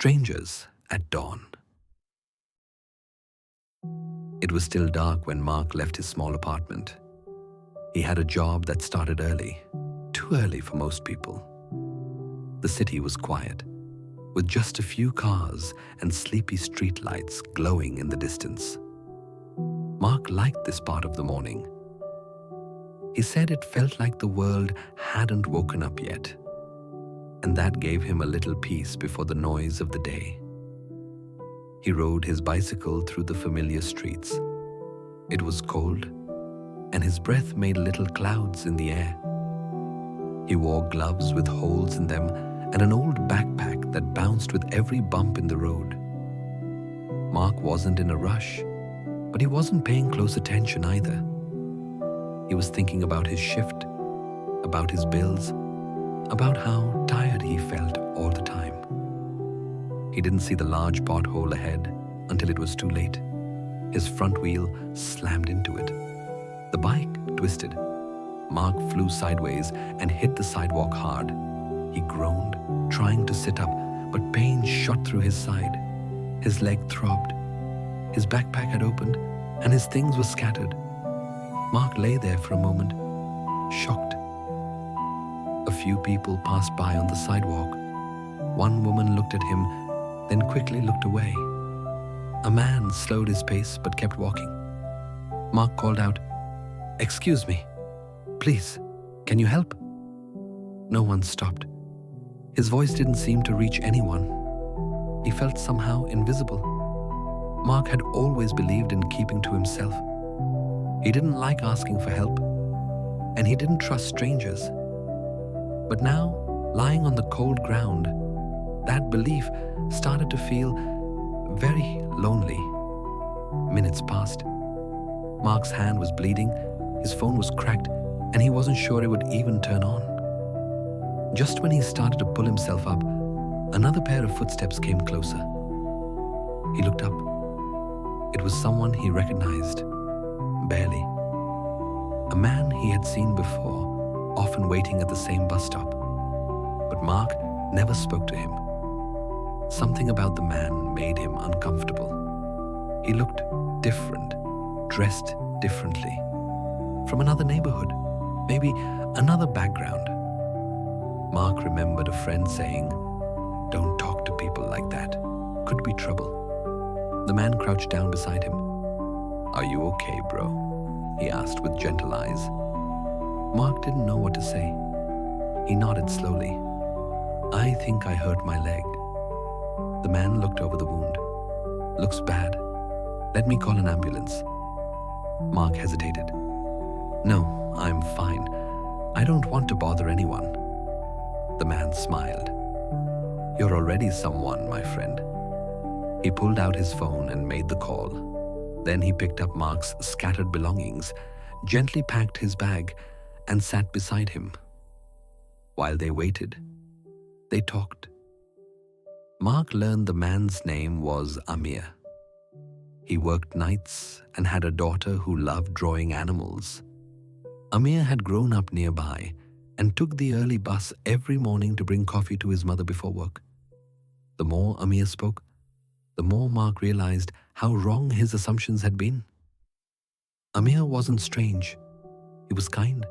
Strangers at dawn. It was still dark when Mark left his small apartment. He had a job that started early, too early for most people. The city was quiet, with just a few cars and sleepy streetlights glowing in the distance. Mark liked this part of the morning. He said it felt like the world hadn't woken up yet, and that gave him a little peace before the noise of the day. He rode his bicycle through the familiar streets. It was cold, and his breath made little clouds in the air. He wore gloves with holes in them and an old backpack that bounced with every bump in the road. Mark wasn't in a rush, but he wasn't paying close attention either. He was thinking about his shift, about his bills, about how tired he felt all the time. He didn't see the large pothole ahead until it was too late. His front wheel slammed into it. The bike twisted. Mark flew sideways and hit the sidewalk hard. He groaned, trying to sit up, but pain shot through his side. His leg throbbed. His backpack had opened, and his things were scattered. Mark lay there for a moment, shocked. A few people passed by on the sidewalk. One woman looked at him, then quickly looked away. A man slowed his pace but kept walking. Mark called out, "Excuse me, please, can you help?" No one stopped. His voice didn't seem to reach anyone. He felt somehow invisible. Mark had always believed in keeping to himself. He didn't like asking for help, and he didn't trust strangers. But now, lying on the cold ground, that belief started to feel very lonely. Minutes passed. Mark's hand was bleeding, his phone was cracked, and he wasn't sure it would even turn on. Just when he started to pull himself up, another pair of footsteps came closer. He looked up. It was someone he recognized, barely. A man he had seen before, often waiting at the same bus stop. But Mark never spoke to him. Something about the man made him uncomfortable. He looked different, dressed differently. From another neighborhood, maybe another background. Mark remembered a friend saying, "Don't talk to people like that. Could be trouble." The man crouched down beside him. "Are you okay, bro?" he asked with gentle eyes. Mark didn't know what to say. He nodded slowly. "I think I hurt my leg." The man looked over the wound. "Looks bad. Let me call an ambulance." Mark hesitated. "No, I'm fine. I don't want to bother anyone." The man smiled. "You're already someone, my friend." He pulled out his phone and made the call. Then he picked up Mark's scattered belongings, gently packed his bag, and sat beside him. While they waited, they talked. Mark learned the man's name was Amir. He worked nights and had a daughter who loved drawing animals. Amir had grown up nearby and took the early bus every morning to bring coffee to his mother before work. The more Amir spoke, the more Mark realized how wrong his assumptions had been. Amir wasn't strange. He was kind,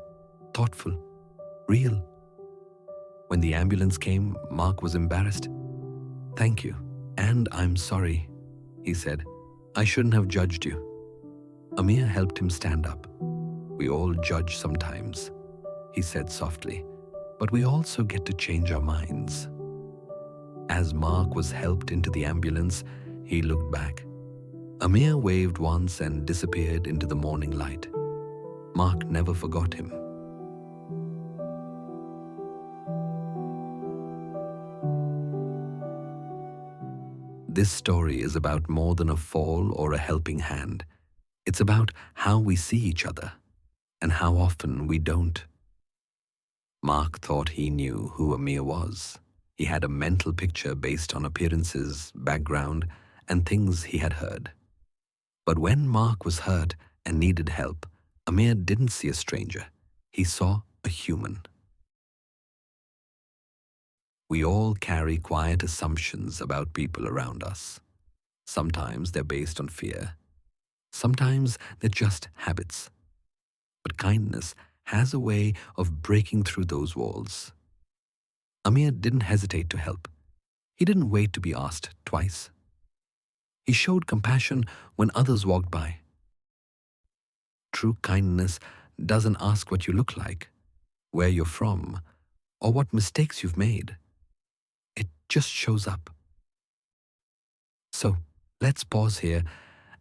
thoughtful, real. When the ambulance came, Mark was embarrassed. "Thank you, and I'm sorry," he said. "I shouldn't have judged you." Amir helped him stand up. "We all judge sometimes," he said softly, "but we also get to change our minds." As Mark was helped into the ambulance, he looked back. Amir waved once and disappeared into the morning light. Mark never forgot him. This story is about more than a fall or a helping hand. It's about how we see each other and how often we don't. Mark thought he knew who Amir was. He had a mental picture based on appearances, background, and things he had heard. But when Mark was hurt and needed help, Amir didn't see a stranger. He saw a human. We all carry quiet assumptions about people around us. Sometimes they're based on fear. Sometimes they're just habits. But kindness has a way of breaking through those walls. Amir didn't hesitate to help. He didn't wait to be asked twice. He showed compassion when others walked by. True kindness doesn't ask what you look like, where you're from, or what mistakes you've made. It just shows up. So, let's pause here,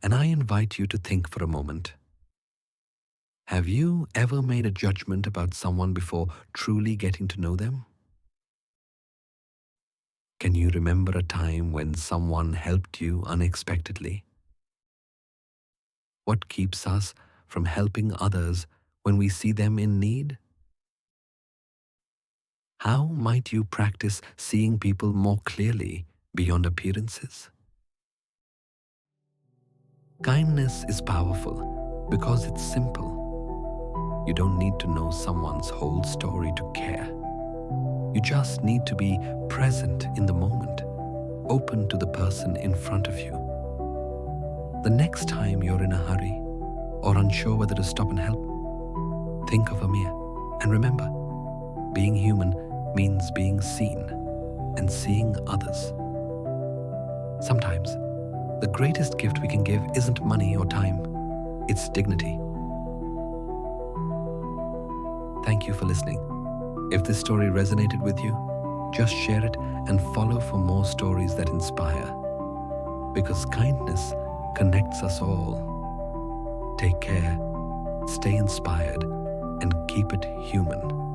and I invite you to think for a moment. Have you ever made a judgment about someone before truly getting to know them? Can you remember a time when someone helped you unexpectedly? What keeps us from helping others when we see them in need? How might you practice seeing people more clearly beyond appearances? Kindness is powerful because it's simple. You don't need to know someone's whole story to care. You just need to be present in the moment, open to the person in front of you. The next time you're in a hurry or unsure whether to stop and help, think of Amir and remember, being human means being seen and seeing others. Sometimes, the greatest gift we can give isn't money or time, it's dignity. Thank you for listening. If this story resonated with you, just share it and follow for more stories that inspire. Because kindness connects us all. Take care, stay inspired, and keep it human.